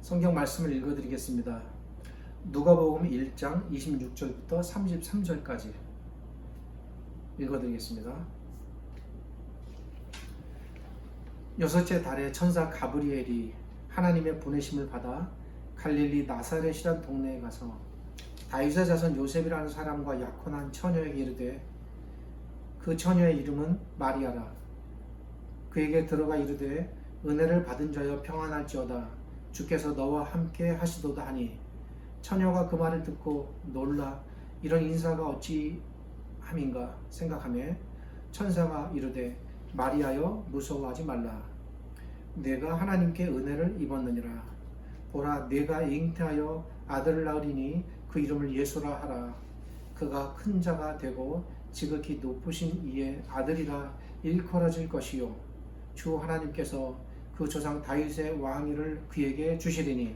성경 말씀을 읽어드리겠습니다. 누가복음 1장 26절부터 33절까지 읽어드리겠습니다. 여섯째 달에 천사 가브리엘이 하나님의 보내심을 받아 갈릴리 나사렛이란 동네에 가서 다윗의 자손 요셉이라는 사람과 약혼한 처녀에게 이르되 그 처녀의 이름은 마리아라. 그에게 들어가 이르되 은혜를 받은 자여 평안할지어다. 주께서 너와 함께 하시도다 하니 처녀가 그 말을 듣고 놀라 이런 인사가 어찌 함인가 생각하며 천사가 이르되 마리아여 무서워하지 말라. 내가 하나님께 은혜를 입었느니라. 보라 내가 잉태하여 아들을 낳으리니 그 이름을 예수라 하라. 그가 큰 자가 되고 지극히 높으신 이의 아들이라 일컬어질 것이요 주 하나님께서 그 조상 다윗의 왕위를 그에게 주시리니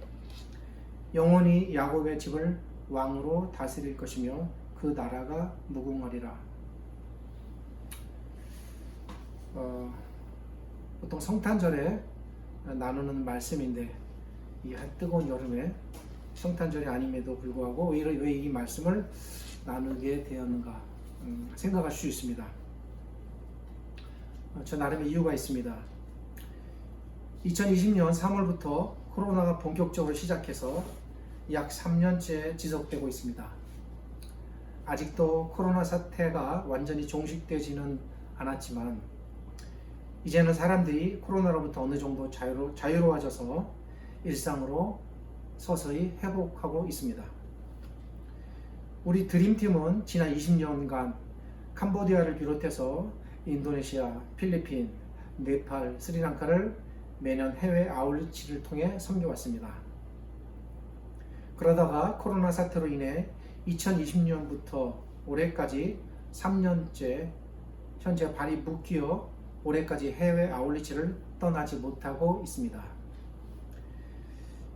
영원히 야곱의 집을 왕으로 다스릴 것이며 그 나라가 무궁하리라. 보통 성탄절에 나누는 말씀인데 이 뜨거운 여름에 성탄절이 아님에도 불구하고 왜 이 말씀을 나누게 되었는가 생각할 수 있습니다. 저 나름의 이유가 있습니다. 2020년 3월부터 코로나가 본격적으로 시작해서 약 3년째 지속되고 있습니다. 아직도 코로나 사태가 완전히 종식되지는 않았지만 이제는 사람들이 코로나로부터 어느 정도 자유로워져서 일상으로 서서히 회복하고 있습니다. 우리 드림팀은 지난 20년간 캄보디아를 비롯해서 인도네시아, 필리핀, 네팔, 스리랑카를 매년 해외 아울리치를 통해 섬겨왔습니다. 그러다가 코로나 사태로 인해 2020년부터 올해까지 3년째 현재 발이 묶여 올해까지 해외 아울리치를 떠나지 못하고 있습니다.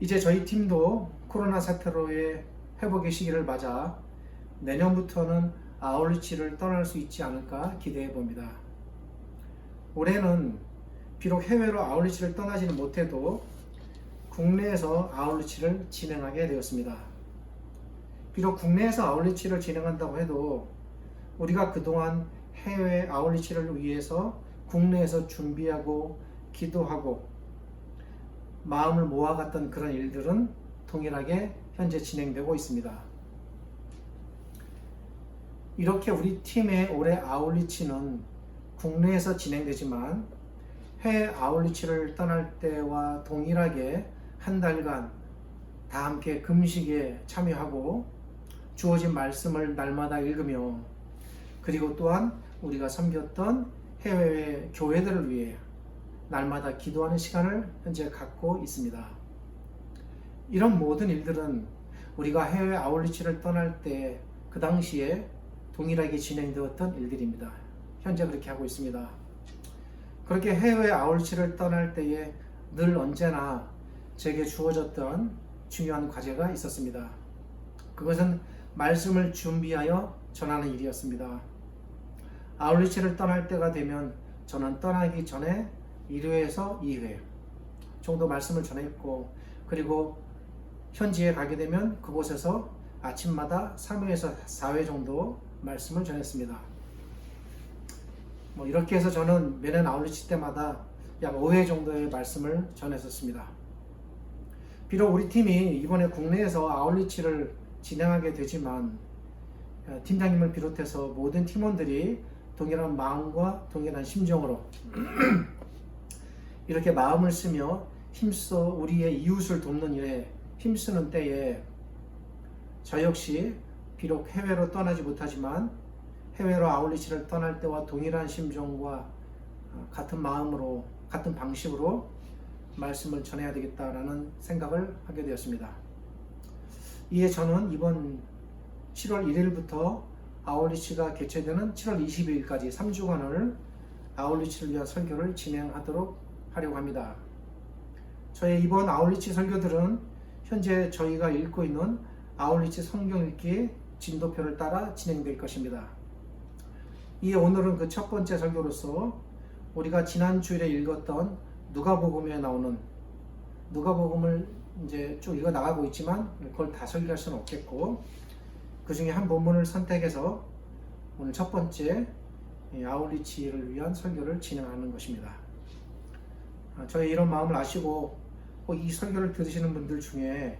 이제 저희 팀도 코로나 사태로의 회복의 시기를 맞아 내년부터는 아울리치를 떠날 수 있지 않을까 기대해 봅니다. 올해는 비록 해외로 아울리치를 떠나지는 못해도 국내에서 아울리치를 진행하게 되었습니다. 비록 국내에서 아울리치를 진행한다고 해도 우리가 그동안 해외 아울리치를 위해서 국내에서 준비하고 기도하고 마음을 모아갔던 그런 일들은 동일하게 현재 진행되고 있습니다. 이렇게 우리 팀의 올해 아울리치는 국내에서 진행되지만 해외 아울리치를 떠날 때와 동일하게 한 달간 다 함께 금식에 참여하고 주어진 말씀을 날마다 읽으며 그리고 또한 우리가 섬겼던 해외 교회들을 위해 날마다 기도하는 시간을 현재 갖고 있습니다. 이런 모든 일들은 우리가 해외 아울리치를 떠날 때 그 당시에 동일하게 진행되었던 일들입니다. 현재 그렇게 하고 있습니다. 그렇게 해외 아울리치를 떠날 때에 늘 언제나 제게 주어졌던 중요한 과제가 있었습니다. 그것은 말씀을 준비하여 전하는 일이었습니다. 아울리치를 떠날 때가 되면 저는 떠나기 전에 1회에서 2회 정도 말씀을 전했고 그리고 현지에 가게 되면 그곳에서 아침마다 3회에서 4회 정도 말씀을 전했습니다. 이렇게 해서 저는 매년 아울리치 때마다 약 5회 정도의 말씀을 전했었습니다. 비록 우리 팀이 이번에 국내에서 아울리치를 진행하게 되지만 팀장님을 비롯해서 모든 팀원들이 동일한 마음과 동일한 심정으로 이렇게 마음을 쓰며 힘써 우리의 이웃을 돕는 일에 힘쓰는 때에 저 역시 비록 해외로 떠나지 못하지만 해외로 아울리치를 떠날 때와 동일한 심정과 같은 마음으로 같은 방식으로 말씀을 전해야 되겠다라는 생각을 하게 되었습니다. 이에 저는 이번 7월 1일부터 아울리치가 개최되는 7월 22일까지 3주간을 아울리치를 위한 설교를 진행하도록 하려고 합니다. 저의 이번 아울리치 설교들은 현재 저희가 읽고 있는 아울리치 성경 읽기 진도표를 따라 진행될 것입니다. 이에 오늘은 그 첫 번째 설교로서 우리가 지난 주일에 읽었던 누가복음에 나오는 누가복음을 이제 쭉 이거 나가고 있지만 그걸 다 설교할 수는 없겠고, 그 중에 한 본문을 선택해서 오늘 첫 번째 아울리치를 위한 설교를 진행하는 것입니다. 저의 이런 마음을 아시고 꼭 이 설교를 들으시는 분들 중에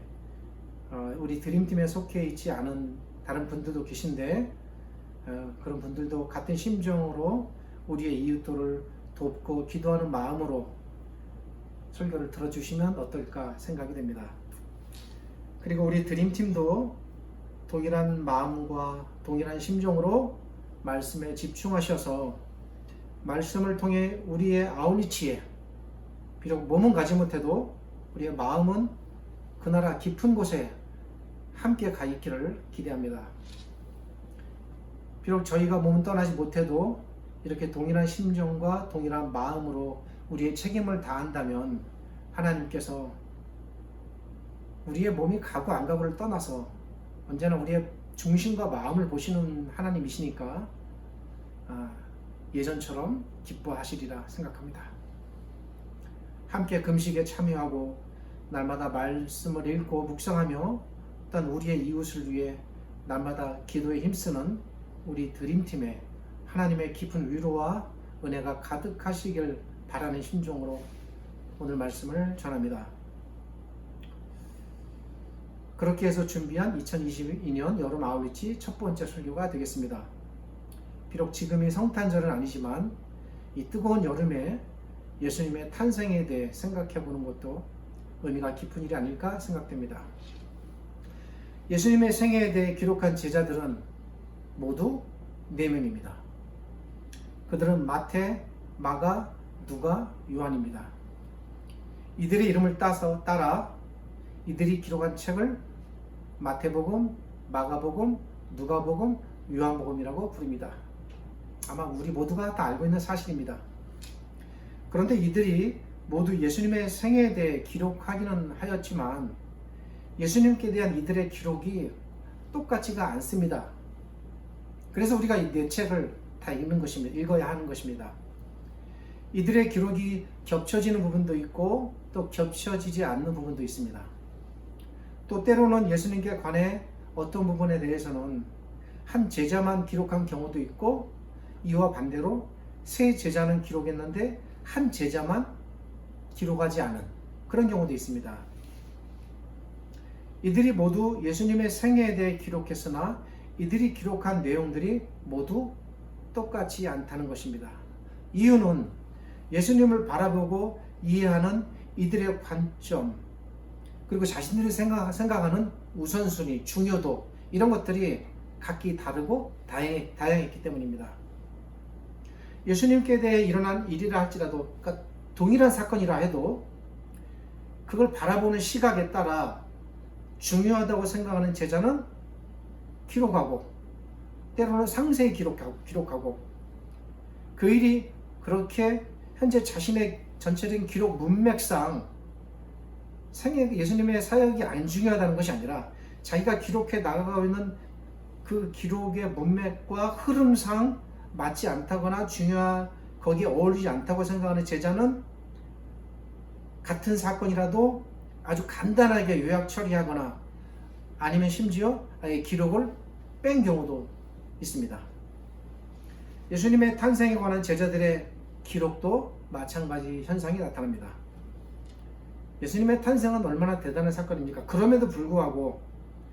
우리 드림팀에 속해 있지 않은 다른 분들도 계신데, 그런 분들도 같은 심정으로 우리의 이웃들을 돕고 기도하는 마음으로 설교를 들어주시면 어떨까 생각이 됩니다. 그리고 우리 드림팀도 동일한 마음과 동일한 심정으로 말씀에 집중하셔서 말씀을 통해 우리의 아우리치에, 비록 몸은 가지 못해도 우리의 마음은 그 나라 깊은 곳에 함께 가 있기를 기대합니다. 비록 저희가 몸은 떠나지 못해도 이렇게 동일한 심정과 동일한 마음으로 우리의 책임을 다한다면 하나님께서 우리의 몸이 가고 안 가고를 떠나서 언제나 우리의 중심과 마음을 보시는 하나님이시니까 예전처럼 기뻐하시리라 생각합니다. 함께 금식에 참여하고 날마다 말씀을 읽고 묵상하며 또한 우리의 이웃을 위해 날마다 기도에 힘쓰는 우리 드림팀에 하나님의 깊은 위로와 은혜가 가득하시길 바라는 심정으로 오늘 말씀을 전합니다. 그렇게 해서 준비한 2022년 여름 아울리치 첫 번째 설교가 되겠습니다. 비록 지금이 성탄절은 아니지만 이 뜨거운 여름에 예수님의 탄생에 대해 생각해 보는 것도 의미가 깊은 일이 아닐까 생각됩니다. 예수님의 생애에 대해 기록한 제자들은 모두 4명입니다. 그들은 마태, 마가, 누가, 요한입니다. 이들의 이름을 따라 이들이 기록한 책을 마태복음, 마가복음, 누가복음, 요한복음이라고 부릅니다. 아마 우리 모두가 다 알고 있는 사실입니다. 그런데 이들이 모두 예수님의 생애에 대해 기록하기는 하였지만 예수님께 대한 이들의 기록이 똑같지가 않습니다. 그래서 우리가 이 4책을 다 읽는 것입니다. 읽어야 하는 것입니다. 이들의 기록이 겹쳐지는 부분도 있고 또 겹쳐지지 않는 부분도 있습니다. 또 때로는 예수님께 관해 어떤 부분에 대해서는 한 제자만 기록한 경우도 있고, 이와 반대로 세 제자는 기록했는데 한 제자만 기록하지 않은 그런 경우도 있습니다. 이들이 모두 예수님의 생애에 대해 기록했으나 이들이 기록한 내용들이 모두 똑같지 않다는 것입니다. 이유는 예수님을 바라보고 이해하는 이들의 관점, 그리고 자신들이 생각하는 우선순위, 중요도, 이런 것들이 각기 다르고 다양했기 때문입니다. 예수님께 대해 일어난 일이라 할지라도, 그러니까 동일한 사건이라 해도 그걸 바라보는 시각에 따라 중요하다고 생각하는 제자는 기록하고 때로는 상세히 기록하고 그 일이 그렇게 현재 자신의 전체적인 기록 문맥상 예수님의 사역이 안 중요하다는 것이 아니라 자기가 기록해 나가고 있는 그 기록의 문맥과 흐름상 맞지 않다거나 거기에 어울리지 않다고 생각하는 제자는 같은 사건이라도 아주 간단하게 요약 처리하거나 아니면 심지어 아예 기록을 뺀 경우도 있습니다. 예수님의 탄생에 관한 제자들의 기록도 마찬가지 현상이 나타납니다. 예수님의 탄생은 얼마나 대단한 사건입니까? 그럼에도 불구하고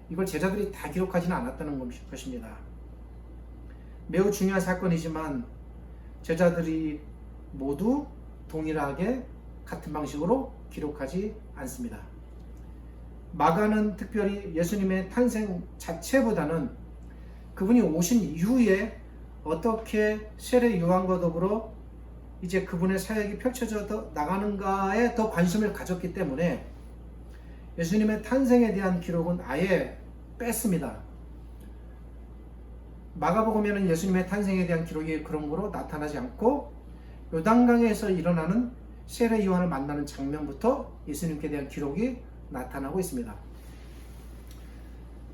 이걸 제자들이 다 기록하지는 않았다는 것입니다. 매우 중요한 사건이지만 제자들이 모두 동일하게 같은 방식으로 기록하지 않습니다. 마가는 특별히 예수님의 탄생 자체보다는 그분이 오신 이후에 어떻게 세례 요한과 더불어 이제 그분의 사역이 펼쳐져 나가는가에 더 관심을 가졌기 때문에 예수님의 탄생에 대한 기록은 아예 뺐습니다. 마가복음에는 예수님의 탄생에 대한 기록이 그런 거로 나타나지 않고 요단강에서 일어나는 세례 요한을 만나는 장면부터 예수님께 대한 기록이 나타나고 있습니다.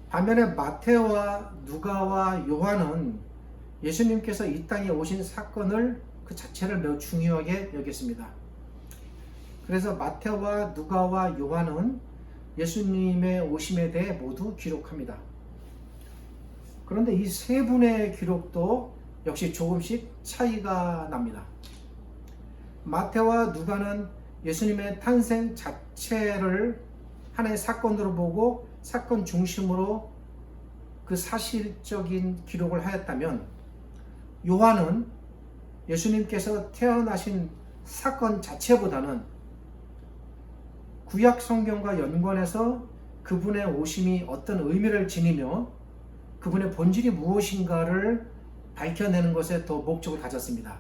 반면에 마태와 누가와 요한은 예수님께서 이 땅에 오신 사건을 그 자체를 매우 중요하게 여겼습니다. 그래서 마태와 누가와 요한은 예수님의 오심에 대해 모두 기록합니다. 그런데 이 세 분의 기록도 역시 조금씩 차이가 납니다. 마태와 누가는 예수님의 탄생 자체를 하나의 사건으로 보고 사건 중심으로 그 사실적인 기록을 하였다면, 요한은 예수님께서 태어나신 사건 자체보다는 구약 성경과 연관해서 그분의 오심이 어떤 의미를 지니며 그분의 본질이 무엇인가를 밝혀내는 것에 더 목적을 가졌습니다.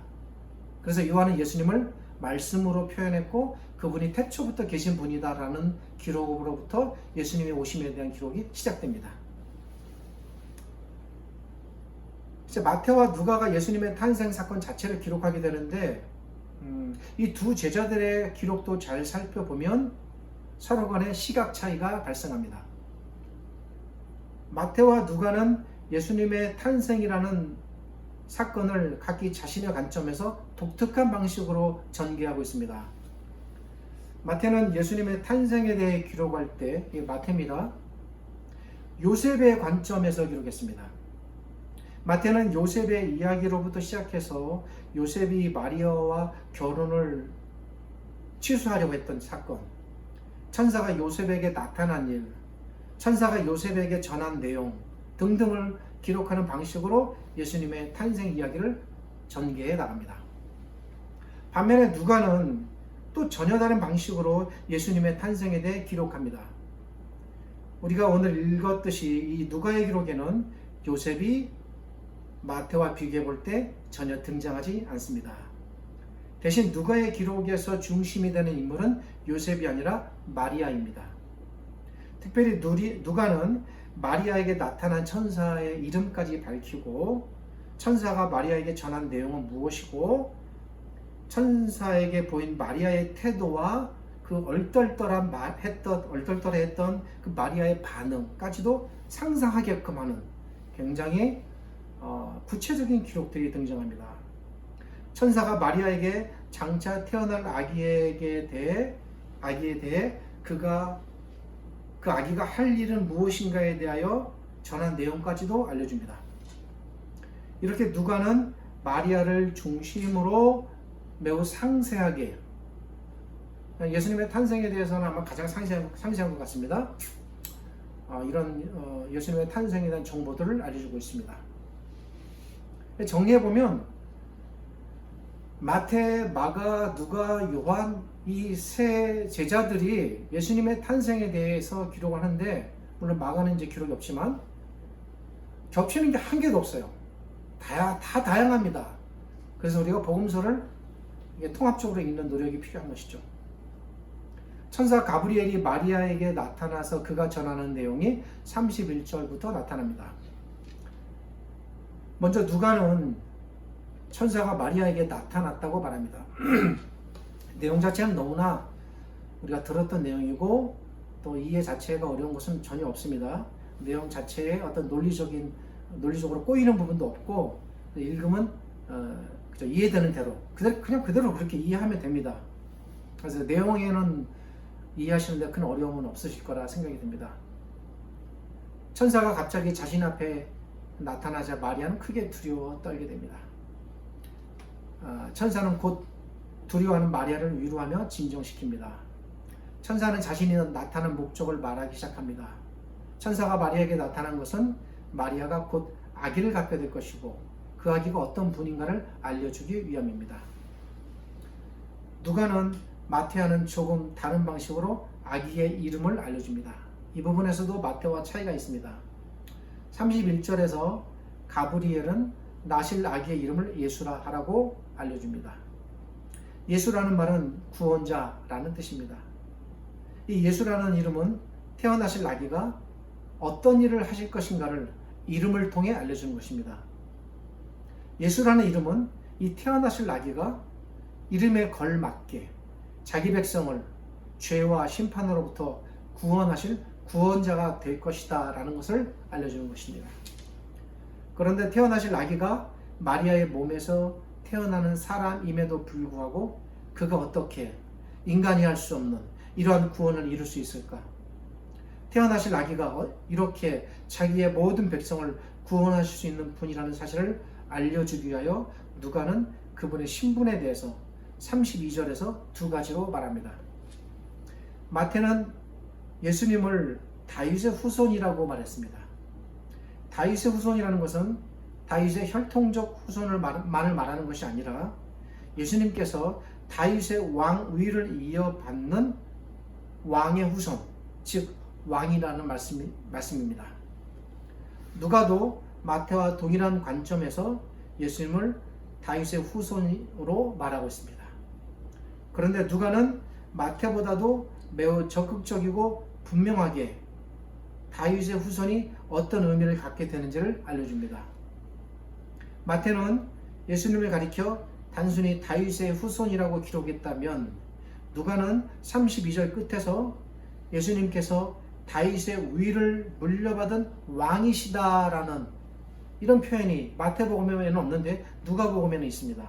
그래서 요한은 예수님을 말씀으로 표현했고 그분이 태초부터 계신 분이다라는 기록으로부터 예수님의 오심에 대한 기록이 시작됩니다. 이제 마태와 누가가 예수님의 탄생 사건 자체를 기록하게 되는데, 이 두 제자들의 기록도 잘 살펴보면 서로 간의 시각 차이가 발생합니다. 마태와 누가는 예수님의 탄생이라는 사건을 각기 자신의 관점에서 독특한 방식으로 전개하고 있습니다. 마태는 예수님의 탄생에 대해 기록할 때, 마태입니다, 요셉의 관점에서 기록했습니다. 마태는 요셉의 이야기로부터 시작해서 요셉이 마리아와 결혼을 취소하려고 했던 사건, 천사가 요셉에게 나타난 일, 천사가 요셉에게 전한 내용 등등을 기록하는 방식으로 예수님의 탄생 이야기를 전개해 나갑니다. 반면에 누가는 또 전혀 다른 방식으로 예수님의 탄생에 대해 기록합니다. 우리가 오늘 읽었듯이 이 누가의 기록에는 요셉이 마태와 비교해 볼 때 전혀 등장하지 않습니다. 대신 누가의 기록에서 중심이 되는 인물은 요셉이 아니라 마리아입니다. 특별히 누가는 마리아에게 나타난 천사의 이름까지 밝히고, 천사가 마리아에게 전한 내용은 무엇이고, 천사에게 보인 마리아의 태도와 그 얼떨떨했던 그 마리아의 반응까지도 상상하게끔 하는 굉장히 구체적인 기록들이 등장합니다. 천사가 마리아에게 장차 태어날 아기에 대해 그 아기가 할 일은 무엇인가에 대하여 전한 내용까지도 알려줍니다. 이렇게 누가는 마리아를 중심으로 매우 상세하게, 예수님의 탄생에 대해서는 아마 가장 상세한 것 같습니다. 이런 예수님의 탄생에 대한 정보들을 알려주고 있습니다. 정리해보면 마태, 마가, 누가, 요한 이 세 제자들이 예수님의 탄생에 대해서 기록을 하는데, 물론 마가는 이제 기록이 없지만 겹치는 게 한 개도 없어요. 다 다양합니다. 그래서 우리가 복음서를 통합적으로 읽는 노력이 필요한 것이죠. 천사 가브리엘이 마리아에게 나타나서 그가 전하는 내용이 31절부터 나타납니다. 먼저 누가는 천사가 마리아에게 나타났다고 말합니다. 내용 자체는 너무나 우리가 들었던 내용이고 또 이해 자체가 어려운 것은 전혀 없습니다. 내용 자체에 어떤 논리적으로 꼬이는 부분도 없고, 읽으면 이해되는 대로 그냥 그대로 그렇게 이해하면 됩니다. 그래서 내용에는 이해하시는데 큰 어려움은 없으실 거라 생각이 듭니다. 천사가 갑자기 자신 앞에 나타나자 마리아는 크게 두려워 떨게 됩니다. 천사는 곧 두려워하는 마리아를 위로하며 진정시킵니다. 천사는 자신이 나타난 목적을 말하기 시작합니다. 천사가 마리아에게 나타난 것은 마리아가 곧 아기를 갖게 될 것이고 그 아기가 어떤 분인가를 알려주기 위함입니다. 누가는 마태와는 조금 다른 방식으로 아기의 이름을 알려줍니다. 이 부분에서도 마태와 차이가 있습니다. 31절에서 가브리엘은 나실 아기의 이름을 예수라 하라고 알려줍니다. 예수라는 말은 구원자라는 뜻입니다. 이 예수라는 이름은 태어나실 아기가 어떤 일을 하실 것인가를 이름을 통해 알려주는 것입니다. 예수라는 이름은 이 태어나실 아기가 이름에 걸맞게 자기 백성을 죄와 심판으로부터 구원하실 구원자가 될 것이다 라는 것을 알려주는 것입니다. 그런데 태어나실 아기가 마리아의 몸에서 태어나는 사람임에도 불구하고 그가 어떻게 인간이 할 수 없는 이러한 구원을 이룰 수 있을까? 태어나실 아기가 이렇게 자기의 모든 백성을 구원하실 수 있는 분이라는 사실을 알려주기 위하여 누가는 그분의 신분에 대해서 32절에서 두 가지로 말합니다. 마태는 예수님을 다윗의 후손이라고 말했습니다. 다윗의 후손이라는 것은 다윗의 혈통적 후손을 말하는 것이 아니라 예수님께서 다윗의 왕위를 이어받는 왕의 후손, 즉 왕이라는 말씀입니다. 누가도 마태와 동일한 관점에서 예수님을 다윗의 후손으로 말하고 있습니다. 그런데 누가는 마태보다도 매우 적극적이고 분명하게 다윗의 후손이 어떤 의미를 갖게 되는지를 알려줍니다. 마태는 예수님을 가리켜 단순히 다윗의 후손이라고 기록했다면 누가는 32절 끝에서 예수님께서 다윗의 위를 물려받은 왕이시다라는 이런 표현이 마태복음에는 없는데 누가복음에는 있습니다.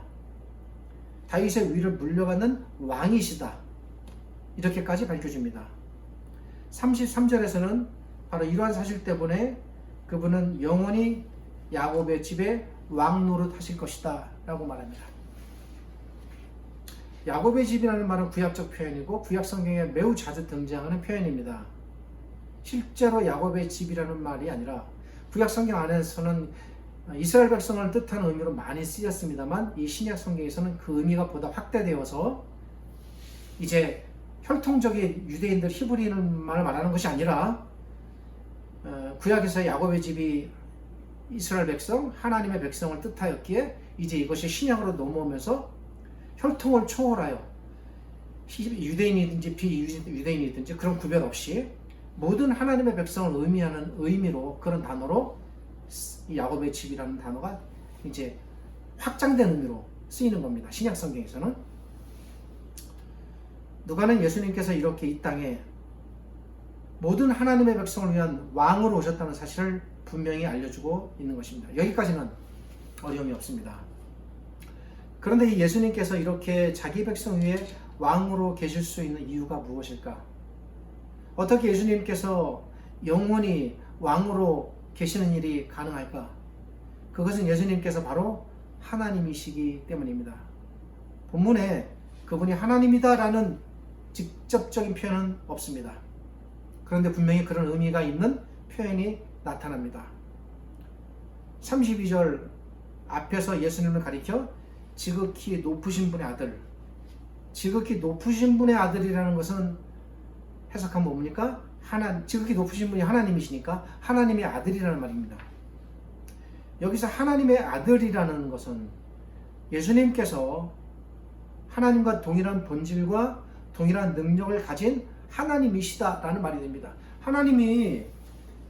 다윗의 위를 물려받는 왕이시다, 이렇게까지 밝혀줍니다. 33절에서는 바로 이러한 사실 때문에 그분은 영원히 야곱의 집에 왕 노릇하실 것이다 라고 말합니다. 야곱의 집이라는 말은 구약적 표현이고 구약 성경에 매우 자주 등장하는 표현입니다. 실제로 야곱의 집이라는 말이 아니라 구약 성경 안에서는 이스라엘 백성을 뜻하는 의미로 많이 쓰였습니다만 이 신약 성경에서는 그 의미가 보다 확대되어서 이제 혈통적인 유대인들 히브리인만을 말하는 것이 아니라 구약에서 야곱의 집이 이스라엘 백성, 하나님의 백성을 뜻하였기에 이제 이것이 신약으로 넘어오면서 혈통을 초월하여 유대인이든지 비유대인이든지 그런 구별 없이 모든 하나님의 백성을 의미하는 의미로 그런 단어로 야곱의 집이라는 단어가 이제 확장된 의미로 쓰이는 겁니다. 신약 성경에서는. 누가는 예수님께서 이렇게 이 땅에 모든 하나님의 백성을 위한 왕으로 오셨다는 사실을 분명히 알려주고 있는 것입니다. 여기까지는 어려움이 없습니다. 그런데 이 예수님께서 이렇게 자기 백성 위에 왕으로 계실 수 있는 이유가 무엇일까? 어떻게 예수님께서 영원히 왕으로 계시는 일이 가능할까? 그것은 예수님께서 바로 하나님이시기 때문입니다. 본문에 그분이 하나님이다라는 직접적인 표현은 없습니다. 그런데 분명히 그런 의미가 있는 표현이 나타납니다. 32절 앞에서 예수님을 가리켜 지극히 높으신 분의 아들, 지극히 높으신 분의 아들이라는 것은 해석하면 뭡니까? 지극히 높으신 분이 하나님이시니까 하나님의 아들이라는 말입니다. 여기서 하나님의 아들이라는 것은 예수님께서 하나님과 동일한 본질과 동일한 능력을 가진 하나님이시다라는 말이 됩니다. 하나님이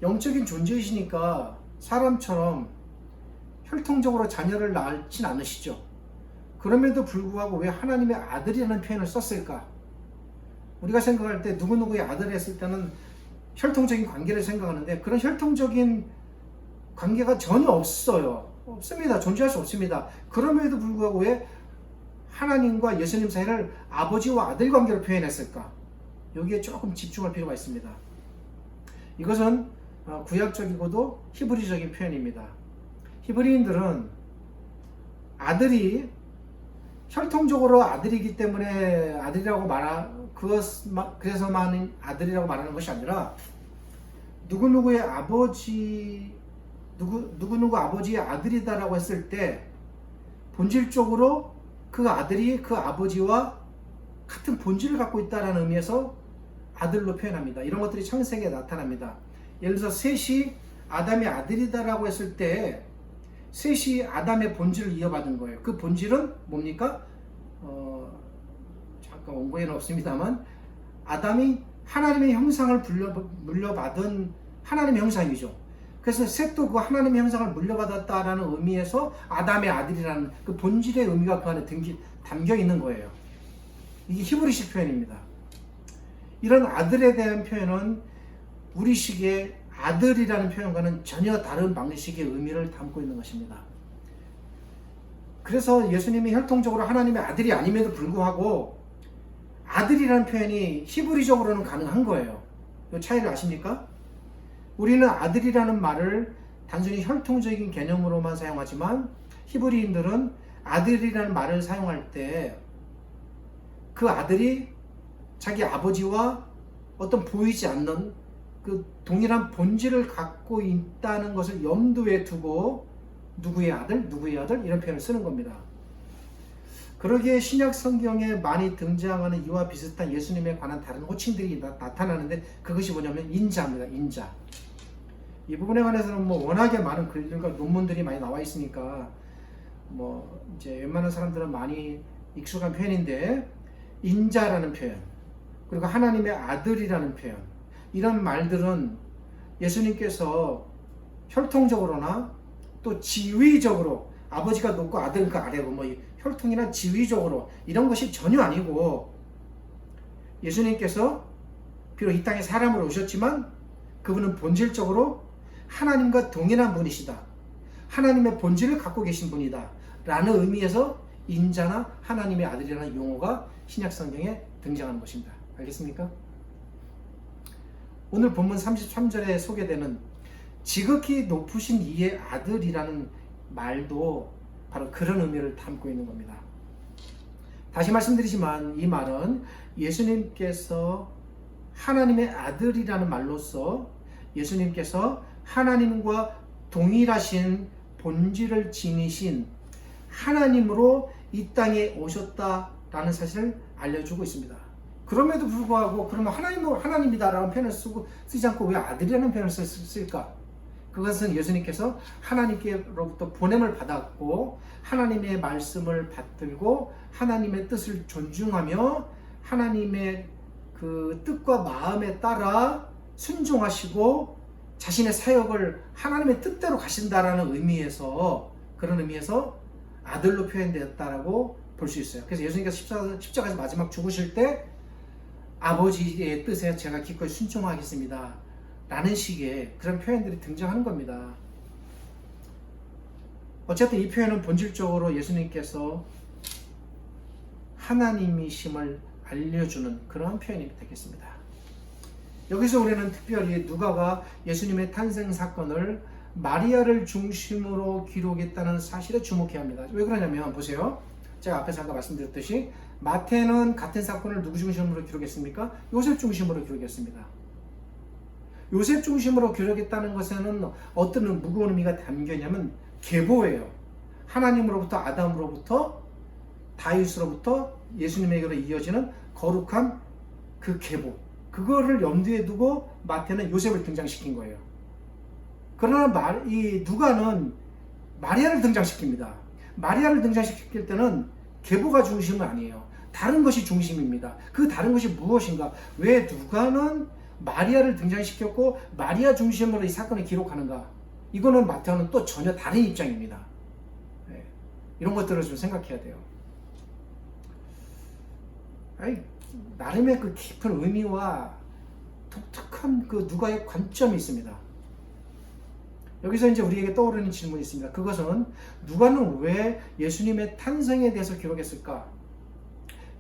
영적인 존재이시니까 사람처럼 혈통적으로 자녀를 낳진 않으시죠. 그럼에도 불구하고 왜 하나님의 아들이라는 표현을 썼을까? 우리가 생각할 때 누구누구의 아들 했을 때는 혈통적인 관계를 생각하는데 그런 혈통적인 관계가 전혀 없어요. 없습니다. 존재할 수 없습니다. 그럼에도 불구하고 왜 하나님과 예수님 사이를 아버지와 아들 관계로 표현했을까? 여기에 조금 집중할 필요가 있습니다. 이것은 구약적이고도 히브리적인 표현입니다. 히브리인들은 아들이 혈통적으로 아들이기 때문에 아들이라고 그래서만 아들이라고 말하는 것이 아니라 누구누구 아버지의 아들이다라고 했을 때 본질적으로 그 아들이 그 아버지와 같은 본질을 갖고 있다는 의미에서 아들로 표현합니다. 이런 것들이 창세기에 나타납니다. 예를 들어서 셋이 아담의 아들이다라고 했을 때 셋이 아담의 본질을 이어받은 거예요. 그 본질은 뭡니까? 잠깐 원고에는 없습니다만 아담이 하나님의 형상을 물려받은 하나님의 형상이죠. 그래서 셋도 그 하나님의 형상을 물려받았다라는 의미에서 아담의 아들이라는 그 본질의 의미가 그 안에 담겨 있는 거예요. 이게 히브리식 표현입니다. 이런 아들에 대한 표현은 우리식의 아들이라는 표현과는 전혀 다른 방식의 의미를 담고 있는 것입니다. 그래서 예수님이 혈통적으로 하나님의 아들이 아님에도 불구하고 아들이라는 표현이 히브리적으로는 가능한 거예요. 이 차이를 아십니까? 우리는 아들이라는 말을 단순히 혈통적인 개념으로만 사용하지만 히브리인들은 아들이라는 말을 사용할 때 그 아들이 자기 아버지와 어떤 보이지 않는 그 동일한 본질을 갖고 있다는 것을 염두에 두고 누구의 아들, 누구의 아들 이런 표현을 쓰는 겁니다. 그러기에 신약 성경에 많이 등장하는 이와 비슷한 예수님에 관한 다른 호칭들이 나타나는데 그것이 뭐냐면 인자입니다. 인자. 이 부분에 관해서는 뭐 워낙에 많은 글들과 논문들이 많이 나와 있으니까 뭐 이제 웬만한 사람들은 많이 익숙한 표현인데 인자라는 표현 그리고 하나님의 아들이라는 표현 이런 말들은 예수님께서 혈통적으로나 또 지위적으로 아버지가 높고 아들은 그 아래고 뭐 혈통이나 지위적으로 이런 것이 전혀 아니고 예수님께서 비록 이 땅에 사람으로 오셨지만 그분은 본질적으로 하나님과 동일한 분이시다. 하나님의 본질을 갖고 계신 분이다. 라는 의미에서 인자나 하나님의 아들이라는 용어가 신약 성경에 등장하는 것입니다. 알겠습니까? 오늘 본문 33절에 소개되는 지극히 높으신 이의 아들이라는 말도 바로 그런 의미를 담고 있는 겁니다. 다시 말씀드리지만 이 말은 예수님께서 하나님의 아들이라는 말로써 예수님께서 하나님과 동일하신 본질을 지니신 하나님으로 이 땅에 오셨다라는 사실을 알려주고 있습니다. 그럼에도 불구하고 그러면 하나님이다라는 표현을 쓰지 않고 왜 아들이라는 표현을 쓸까? 그것은 예수님께서 하나님께로부터 보냄을 받았고 하나님의 말씀을 받들고 하나님의 뜻을 존중하며 하나님의 그 뜻과 마음에 따라 순종하시고 자신의 사역을 하나님의 뜻대로 가신다라는 의미에서 그런 의미에서 아들로 표현되었다라고 볼 수 있어요. 그래서 예수님께서 십자가에서 마지막 죽으실 때 아버지의 뜻에 제가 기꺼이 순종하겠습니다 라는 식의 그런 표현들이 등장하는 겁니다. 어쨌든 이 표현은 본질적으로 예수님께서 하나님이심을 알려주는 그런 표현이 되겠습니다. 여기서 우리는 특별히 누가가 예수님의 탄생 사건을 마리아를 중심으로 기록했다는 사실에 주목해야 합니다. 왜 그러냐면 보세요. 제가 앞에 잠깐 말씀드렸듯이 마태는 같은 사건을 누구 중심으로 기록했습니까? 요셉 중심으로 기록했습니다. 요셉 중심으로 기록했다는 것에는 어떤 무거운 의미가 담겨 있냐면 계보예요. 하나님으로부터 아담으로부터 다윗으로부터 예수님에게로 이어지는 거룩한 그 계보, 그거를 염두에 두고 마태는 요셉을 등장시킨 거예요. 그러나 이 누가는 마리아를 등장시킵니다. 마리아를 등장시킬 때는 계보가 중심은 아니에요. 다른 것이 중심입니다. 그 다른 것이 무엇인가? 왜 누가는 마리아를 등장시켰고 마리아 중심으로 이 사건을 기록하는가? 이거는 마태는 또 전혀 다른 입장입니다. 네. 이런 것들을 좀 생각해야 돼요. 나름의 그 깊은 의미와 독특한 그 누가의 관점이 있습니다. 여기서 이제 우리에게 떠오르는 질문이 있습니다. 그것은 누가는 왜 예수님의 탄생에 대해서 기록했을까?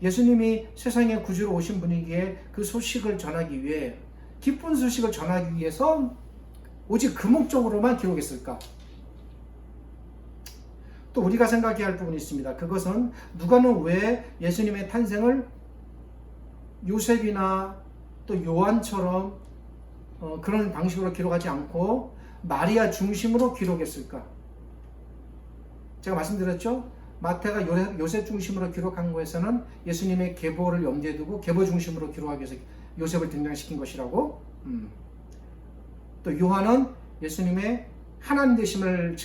예수님이 세상에 구주로 오신 분이기에 그 소식을 전하기 위해 기쁜 소식을 전하기 위해서 오직 그 목적으로만 기록했을까? 또 우리가 생각해야 할 부분이 있습니다. 그것은 누가는 왜 예수님의 탄생을 요셉이나 또 요한처럼 그런 방식으로 기록하지 않고 마리아 중심으로 기록했을까? 제가 말씀드렸죠? 마태가 요셉 중심으로 기록한 것에서는 예수님의 계보를 염두에 두고 계보 중심으로 기록하기 위해서 요셉을 등장시킨 것이라고. 또 요한은 예수님의 하나님 되심을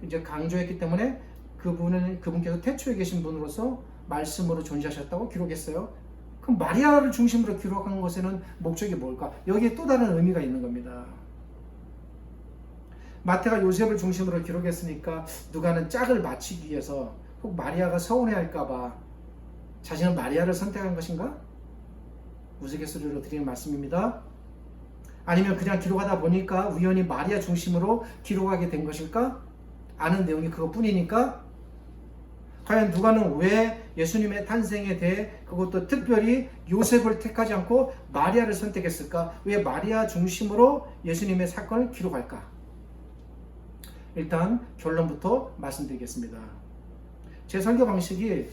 이제 강조했기 때문에 그분께서 태초에 계신 분으로서 말씀으로 존재하셨다고 기록했어요. 그럼 마리아를 중심으로 기록한 것에는 목적이 뭘까? 여기에 또 다른 의미가 있는 겁니다. 마태가 요셉을 중심으로 기록했으니까 누가는 짝을 맞추기 위해서 혹 마리아가 서운해할까봐 자신은 마리아를 선택한 것인가? 우스갯소리로 드리는 말씀입니다. 아니면 그냥 기록하다 보니까 우연히 마리아 중심으로 기록하게 된 것일까? 아는 내용이 그것뿐이니까? 과연 누가는 왜 예수님의 탄생에 대해 그것도 특별히 요셉을 택하지 않고 마리아를 선택했을까? 왜 마리아 중심으로 예수님의 사건을 기록할까? 일단 결론부터 말씀드리겠습니다. 제 설교 방식이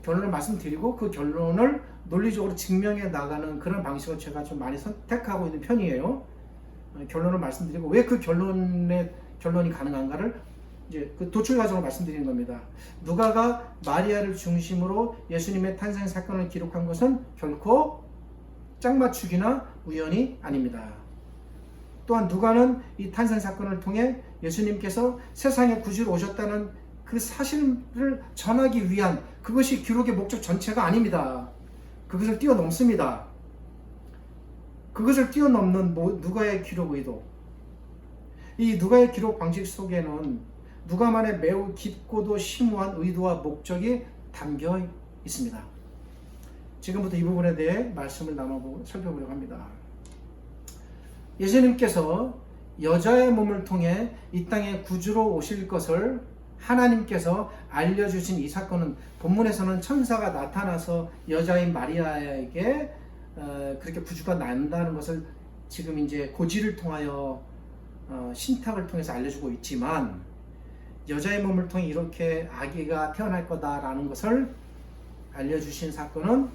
결론을 말씀드리고 그 결론을 논리적으로 증명해 나가는 그런 방식을 제가 좀 많이 선택하고 있는 편이에요. 결론을 말씀드리고 왜 그 결론이 가능한가를 이제 그 도출 과정을 말씀드리는 겁니다. 누가가 마리아를 중심으로 예수님의 탄생 사건을 기록한 것은 결코 짝맞추기나 우연이 아닙니다. 또한 누가는 이 탄생 사건을 통해 예수님께서 세상에 구주로 오셨다는 그 사실을 전하기 위한 그것이 기록의 목적 전체가 아닙니다. 그것을 뛰어넘습니다. 그것을 뛰어넘는 누가의 기록 의도. 이 누가의 기록 방식 속에는 누가만의 매우 깊고도 심오한 의도와 목적이 담겨 있습니다. 지금부터 이 부분에 대해 말씀을 살펴보려고 합니다. 예수님께서 여자의 몸을 통해 이 땅에 구주로 오실 것을 하나님께서 알려주신 이 사건은 본문에서는 천사가 나타나서 여자인 마리아에게 그렇게 구주가 난다는 것을 지금 이제 고지를 통하여 신탁을 통해서 알려주고 있지만 여자의 몸을 통해 이렇게 아기가 태어날 거다라는 것을 알려주신 사건은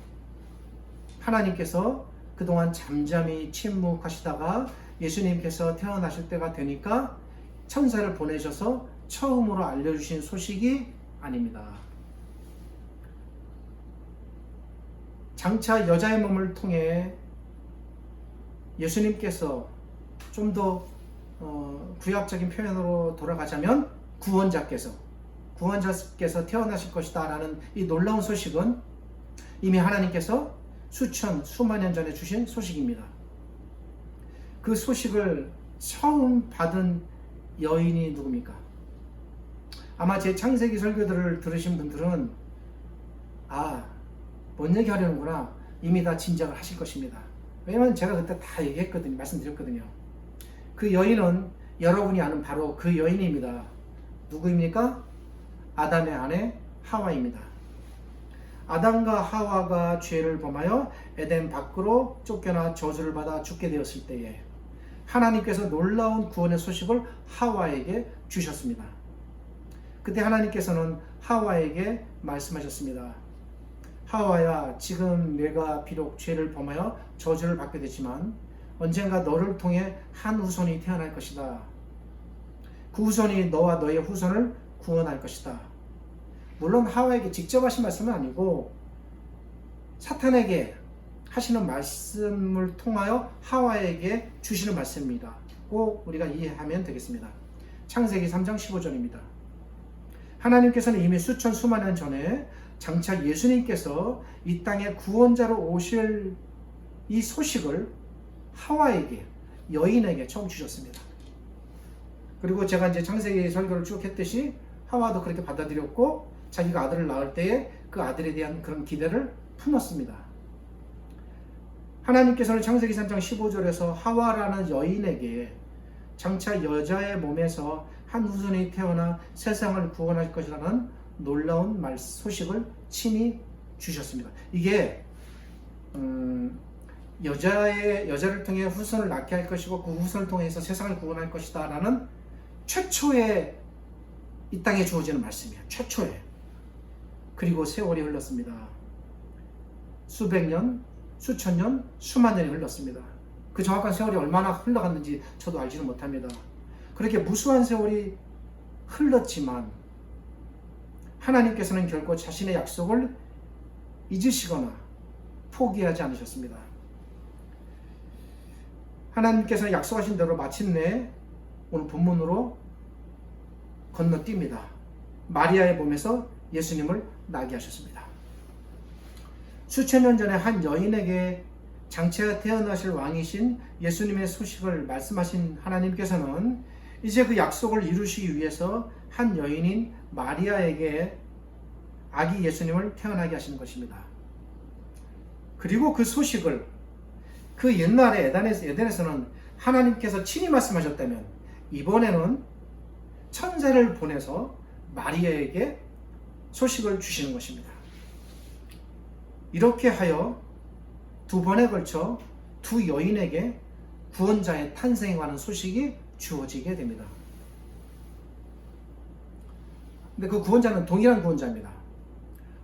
하나님께서 그동안 잠잠히 침묵하시다가 예수님께서 태어나실 때가 되니까 천사를 보내셔서 처음으로 알려주신 소식이 아닙니다. 장차 여자의 몸을 통해 예수님께서 좀 더 구약적인 표현으로 돌아가자면 구원자께서 태어나실 것이다 라는 이 놀라운 소식은 이미 하나님께서 수만 년 전에 주신 소식입니다. 그 소식을 처음 받은 여인이 누굽니까? 아마 제 창세기 설교들을 들으신 분들은 뭔 얘기 하려는구나 이미 다 짐작을 하실 것입니다. 왜냐하면 제가 그때 다 얘기했거든요. 말씀드렸거든요. 그 여인은 여러분이 아는 바로 그 여인입니다. 누구입니까? 아담의 아내 하와입니다. 아담과 하와가 죄를 범하여 에덴 밖으로 쫓겨나 저주를 받아 죽게 되었을 때에 하나님께서 놀라운 구원의 소식을 하와에게 주셨습니다. 그때 하나님께서는 하와에게 말씀하셨습니다. 하와야, 지금 내가 비록 죄를 범하여 저주를 받게 되지만 언젠가 너를 통해 한 후손이 태어날 것이다. 그 후손이 너와 너의 후손을 구원할 것이다. 물론 하와에게 직접 하신 말씀은 아니고 사탄에게 하시는 말씀을 통하여 하와에게 주시는 말씀입니다. 꼭 우리가 이해하면 되겠습니다. 창세기 3장 15절입니다. 하나님께서는 이미 수만 년 전에 장차 예수님께서 이 땅에 구원자로 오실 이 소식을 하와에게, 여인에게 처음 주셨습니다. 그리고 제가 이제 창세기 설교를 쭉 했듯이 하와도 그렇게 받아들였고 자기가 아들을 낳을 때에 그 아들에 대한 그런 기대를 품었습니다. 하나님께서는 창세기 3장 15절에서 하와라는 여인에게 장차 여자의 몸에서 한 후손이 태어나 세상을 구원할 것이라는 놀라운 소식을 친히 주셨습니다. 이게 여자를 통해 후손을 낳게 할 것이고 그 후손을 통해서 세상을 구원할 것이다 라는 최초의 이 땅에 주어지는 말씀이에요. 최초의. 그리고 세월이 흘렀습니다. 수백 년, 수천 년, 수만 년이 흘렀습니다. 그 정확한 세월이 얼마나 흘러갔는지 저도 알지는 못합니다. 그렇게 무수한 세월이 흘렀지만 하나님께서는 결코 자신의 약속을 잊으시거나 포기하지 않으셨습니다. 하나님께서는 약속하신 대로 마침내 오늘 본문으로 건너뜁니다. 마리아의 몸에서 예수님을 나게 하셨습니다. 수천 년 전에 한 여인에게 장차 태어나실 왕이신 예수님의 소식을 말씀하신 하나님께서는 이제 그 약속을 이루시기 위해서 한 여인인 마리아에게 아기 예수님을 태어나게 하시는 것입니다. 그리고 그 소식을 그 옛날에 에덴에서는 하나님께서 친히 말씀하셨다면 이번에는 천사를 보내서 마리아에게 소식을 주시는 것입니다. 이렇게 하여 두 번에 걸쳐 두 여인에게 구원자의 탄생에 관한 소식이 주어지게 됩니다. 근데 그 구원자는 동일한 구원자입니다.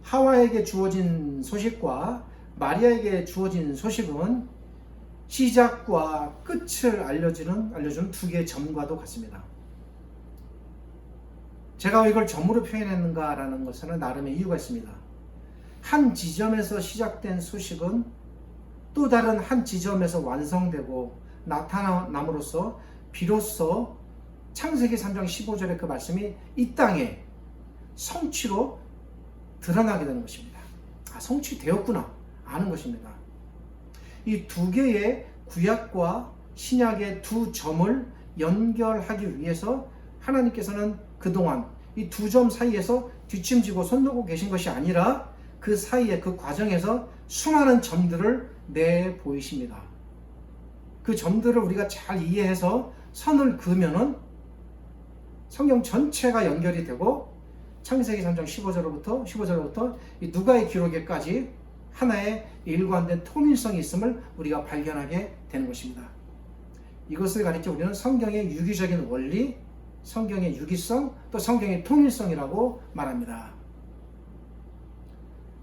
하와에게 주어진 소식과 마리아에게 주어진 소식은 시작과 끝을 알려주는 두 개의 점과도 같습니다. 제가 왜 이걸 점으로 표현했는가라는 것은 나름의 이유가 있습니다. 한 지점에서 시작된 소식은 또 다른 한 지점에서 완성되고 나타남으로써 비로소 창세기 3장 15절의 그 말씀이 이 땅에 성취로 드러나게 되는 것입니다. 성취되었구나 아는 것입니다. 이 두 개의 구약과 신약의 두 점을 연결하기 위해서 하나님께서는 그동안 이 두 점 사이에서 뒷짐지고 손 놓고 계신 것이 아니라 그 사이에 그 과정에서 수많은 점들을 내보이십니다. 그 점들을 우리가 잘 이해해서 선을 그으면은 성경 전체가 연결이 되고 창세기 3장 15절로부터 이 누가의 기록에까지 하나의 일관된 통일성이 있음을 우리가 발견하게 되는 것입니다. 이것을 가리켜 우리는 성경의 유기적인 원리, 성경의 유기성, 또 성경의 통일성이라고 말합니다.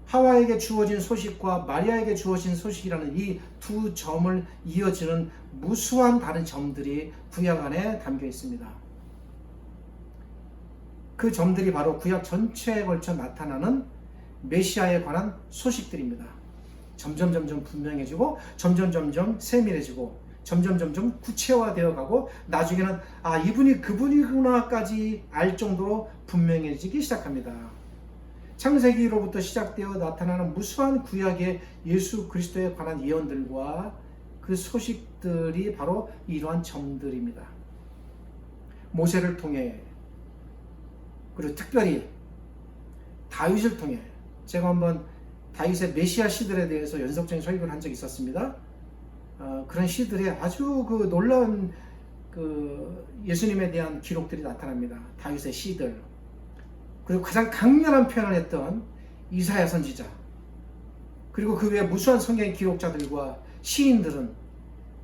하와에게 주어진 소식과 마리아에게 주어진 소식이라는 이 두 점을 이어지는 무수한 다른 점들이 구약 안에 담겨 있습니다. 그 점들이 바로 구약 전체에 걸쳐 나타나는 메시아에 관한 소식들입니다. 점점 분명해지고 점점 세밀해지고 점점 구체화되어 가고 나중에는 이분이 그분이구나까지 알 정도로 분명해지기 시작합니다. 창세기로부터 시작되어 나타나는 무수한 구약의 예수 그리스도에 관한 예언들과 그 소식들이 바로 이러한 점들입니다. 모세를 통해, 그리고 특별히 다윗을 통해, 제가 한번 다윗의 메시아 시들에 대해서 연속적인 설교를 한 적이 있었습니다. 그런 시들에 아주 그 놀라운 그 예수님에 대한 기록들이 나타납니다. 다윗의 시들. 그리고 가장 강렬한 표현을 했던 이사야 선지자, 그리고 그 외에 무수한 성경의 기록자들과 시인들은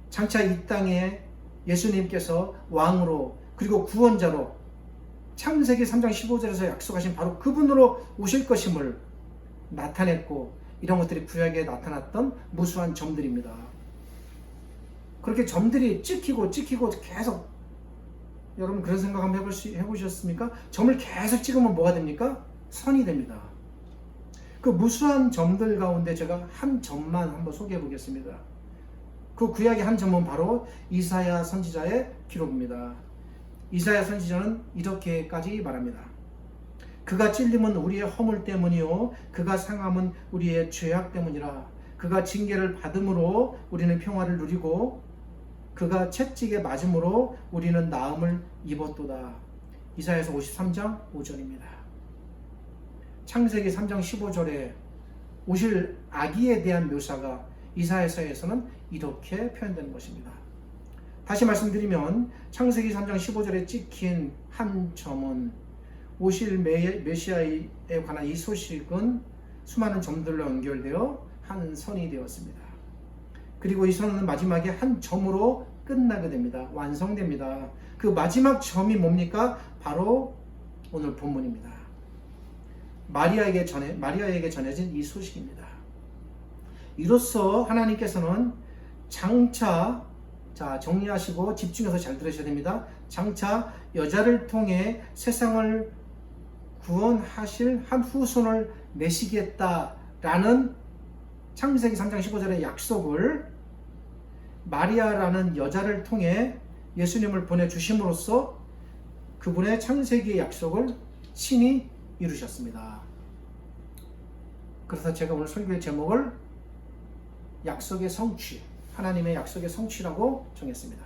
장차 이 땅에 예수님께서 왕으로 그리고 구원자로 창세기 3장 15절에서 약속하신 바로 그분으로 오실 것임을 나타냈고, 이런 것들이 구약에 나타났던 무수한 점들입니다. 그렇게 점들이 찍히고 계속, 여러분 그런 생각 한번 해보셨습니까? 점을 계속 찍으면 뭐가 됩니까? 선이 됩니다. 그 무수한 점들 가운데 제가 한 점만 한번 소개해 보겠습니다. 그 구약의 한 점은 바로 이사야 선지자의 기록입니다. 이사야 선지자는 이렇게까지 말합니다. 그가 찔림은 우리의 허물 때문이요 그가 상함은 우리의 죄악 때문이라. 그가 징계를 받음으로 우리는 평화를 누리고 그가 채찍에 맞음으로 우리는 나음을 입었도다. 이사야서 53장 5절입니다. 창세기 3장 15절에 오실 아기에 대한 묘사가 이사야서에서는 이렇게 표현되는 것입니다. 다시 말씀드리면 창세기 3장 15절에 찍힌 한 점은 오실 메시아에 관한 이 소식은 수많은 점들로 연결되어 한 선이 되었습니다. 그리고 이 선은 마지막에 한 점으로 끝나게 됩니다. 완성됩니다. 그 마지막 점이 뭡니까? 바로 오늘 본문입니다. 마리아에게 전해진 이 소식입니다. 이로써 하나님께서는 장차, 정리하시고 집중해서 잘 들으셔야 됩니다. 장차 여자를 통해 세상을 구원하실 한 후손을 내시겠다라는 창세기 3장 15절의 약속을 마리아라는 여자를 통해 예수님을 보내주심으로써 그분의 창세기의 약속을 신이 이루셨습니다. 그래서 제가 오늘 설교의 제목을 약속의 성취, 하나님의 약속의 성취라고 정했습니다.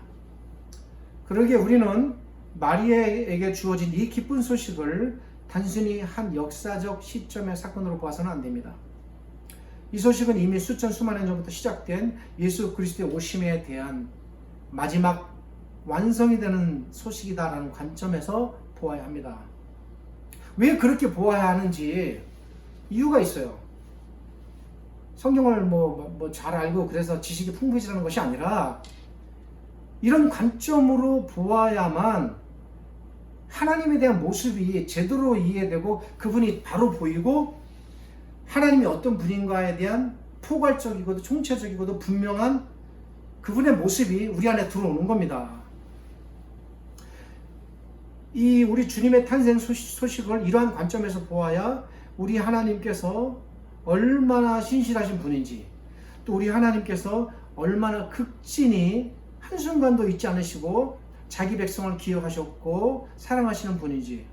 그러기에 우리는 마리아에게 주어진 이 기쁜 소식을 단순히 한 역사적 시점의 사건으로 봐서는 안 됩니다. 이 소식은 이미 수천 수만 년 전부터 시작된 예수 그리스도의 오심에 대한 마지막 완성이 되는 소식이다라는 관점에서 보아야 합니다. 왜 그렇게 보아야 하는지 이유가 있어요. 성경을 잘 알고 그래서 지식이 풍부해지는 것이 아니라 이런 관점으로 보아야만 하나님에 대한 모습이 제대로 이해되고 그분이 바로 보이고 하나님이 어떤 분인가에 대한 포괄적이고도 총체적이고도 분명한 그분의 모습이 우리 안에 들어오는 겁니다. 이 우리 주님의 탄생 소식을 이러한 관점에서 보아야 우리 하나님께서 얼마나 신실하신 분인지, 또 우리 하나님께서 얼마나 극진히 한순간도 잊지 않으시고 자기 백성을 기억하셨고 사랑하시는 분인지,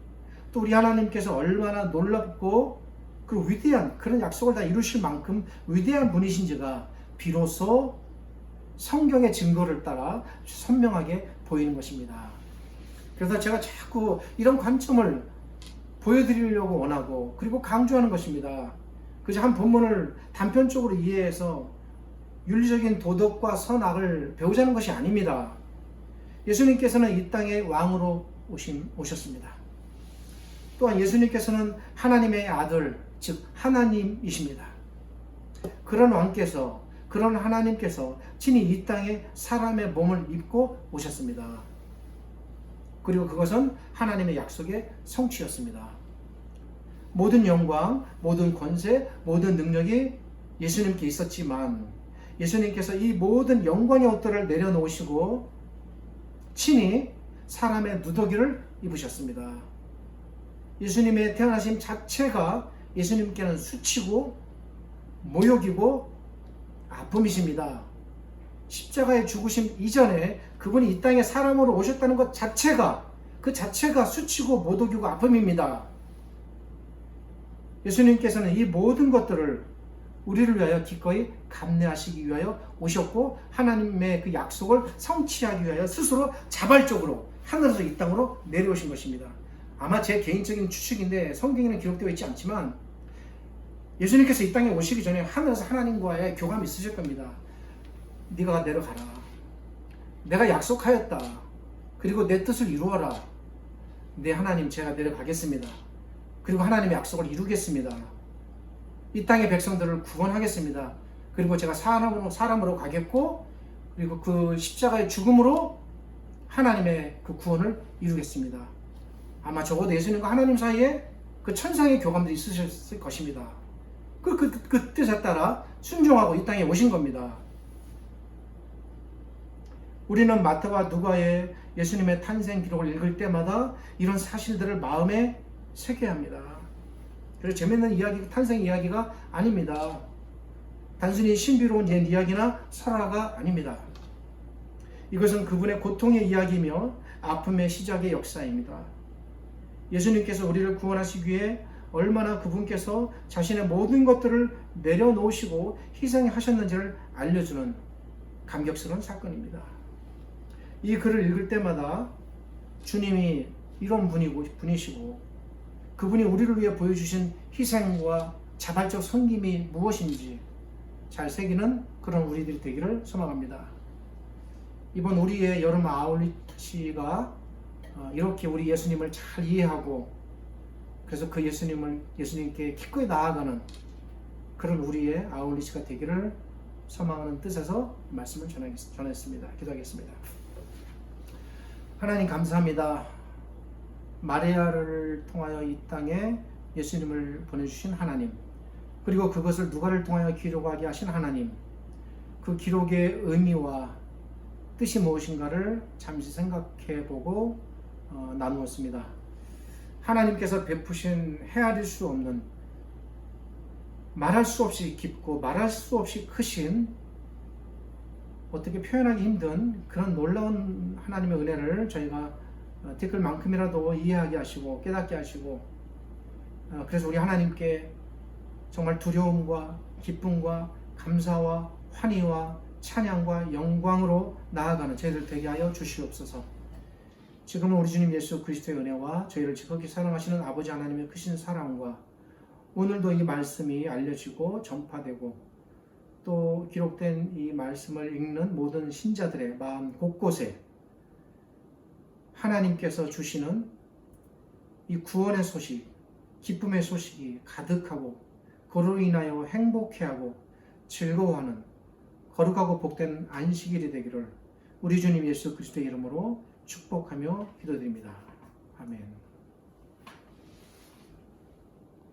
또 우리 하나님께서 얼마나 놀랍고 그 위대한 그런 약속을 다 이루실 만큼 위대한 분이신지가 비로소 성경의 증거를 따라 선명하게 보이는 것입니다. 그래서 제가 자꾸 이런 관점을 보여드리려고 원하고 그리고 강조하는 것입니다. 그저 한 본문을 단편적으로 이해해서 윤리적인 도덕과 선악을 배우자는 것이 아닙니다. 예수님께서는 이 땅에 왕으로 오셨습니다. 또한 예수님께서는 하나님의 아들, 즉 하나님이십니다. 그런 왕께서, 그런 하나님께서 친히 이 땅에 사람의 몸을 입고 오셨습니다. 그리고 그것은 하나님의 약속의 성취였습니다. 모든 영광, 모든 권세, 모든 능력이 예수님께 있었지만 예수님께서 이 모든 영광의 옷들을 내려놓으시고 친히 사람의 누더기를 입으셨습니다. 예수님의 태어나심 자체가 예수님께는 수치고 모욕이고 아픔이십니다. 십자가의 죽으심 이전에 그분이 이 땅에 사람으로 오셨다는 것 자체가 그 자체가 수치고 모독이고 아픔입니다. 예수님께서는 이 모든 것들을 우리를 위하여 기꺼이 감내하시기 위하여 오셨고 하나님의 그 약속을 성취하기 위하여 스스로 자발적으로 하늘에서 이 땅으로 내려오신 것입니다. 아마 제 개인적인 추측인데 성경에는 기록되어 있지 않지만 예수님께서 이 땅에 오시기 전에 하늘에서 하나님과의 교감이 있으실 겁니다. 네가 내려가라. 내가 약속하였다. 그리고 내 뜻을 이루어라. 네 하나님 제가 내려가겠습니다. 그리고 하나님의 약속을 이루겠습니다. 이 땅의 백성들을 구원하겠습니다. 그리고 제가 사람으로 가겠고 그리고 그 십자가의 죽음으로 하나님의 그 구원을 이루겠습니다. 아마 적어도 예수님과 하나님 사이에 그 천상의 교감들이 있으셨을 것입니다. 그 뜻에 따라 순종하고 이 땅에 오신 겁니다. 우리는 마태와 누가의 예수님의 탄생 기록을 읽을 때마다 이런 사실들을 마음에 새겨야 합니다. 그래서 재밌는 이야기, 탄생 이야기가 아닙니다. 단순히 신비로운 옛 이야기나 설화가 아닙니다. 이것은 그분의 고통의 이야기이며 아픔의 시작의 역사입니다. 예수님께서 우리를 구원하시기 위해 얼마나 그분께서 자신의 모든 것들을 내려놓으시고 희생하셨는지를 알려주는 감격스러운 사건입니다. 이 글을 읽을 때마다 주님이 이런 분이시고 그분이 우리를 위해 보여주신 희생과 자발적 섬김이 무엇인지 잘 새기는 그런 우리들이 되기를 소망합니다. 이번 우리의 여름 아울리치가 이렇게 우리 예수님을 잘 이해하고 그래서 그 예수님께 기꺼이 나아가는 그런 우리의 아울리치가 되기를 소망하는 뜻에서 말씀을 전했습니다. 기도하겠습니다. 하나님 감사합니다. 마리아를 통하여 이 땅에 예수님을 보내주신 하나님, 그리고 그것을 누가를 통하여 기록하게 하신 하나님, 그 기록의 의미와 뜻이 무엇인가를 잠시 생각해보고 나누었습니다. 하나님께서 베푸신 헤아릴 수 없는, 말할 수 없이 깊고 말할 수 없이 크신, 어떻게 표현하기 힘든 그런 놀라운 하나님의 은혜를 저희가 댓글만큼이라도 이해하게 하시고 깨닫게 하시고, 그래서 우리 하나님께 정말 두려움과 기쁨과 감사와 환희와 찬양과 영광으로 나아가는 저희들 되게 하여 주시옵소서. 지금은 우리 주님 예수 그리스도의 은혜와 저희를 지극히 사랑하시는 아버지 하나님의 크신 사랑과 오늘도 이 말씀이 알려지고 전파되고 또 기록된 이 말씀을 읽는 모든 신자들의 마음 곳곳에 하나님께서 주시는 이 구원의 소식, 기쁨의 소식이 가득하고 그로 인하여 행복해하고 즐거워하는 거룩하고 복된 안식일이 되기를 우리 주님 예수 그리스도의 이름으로 축복하며 기도드립니다. 아멘.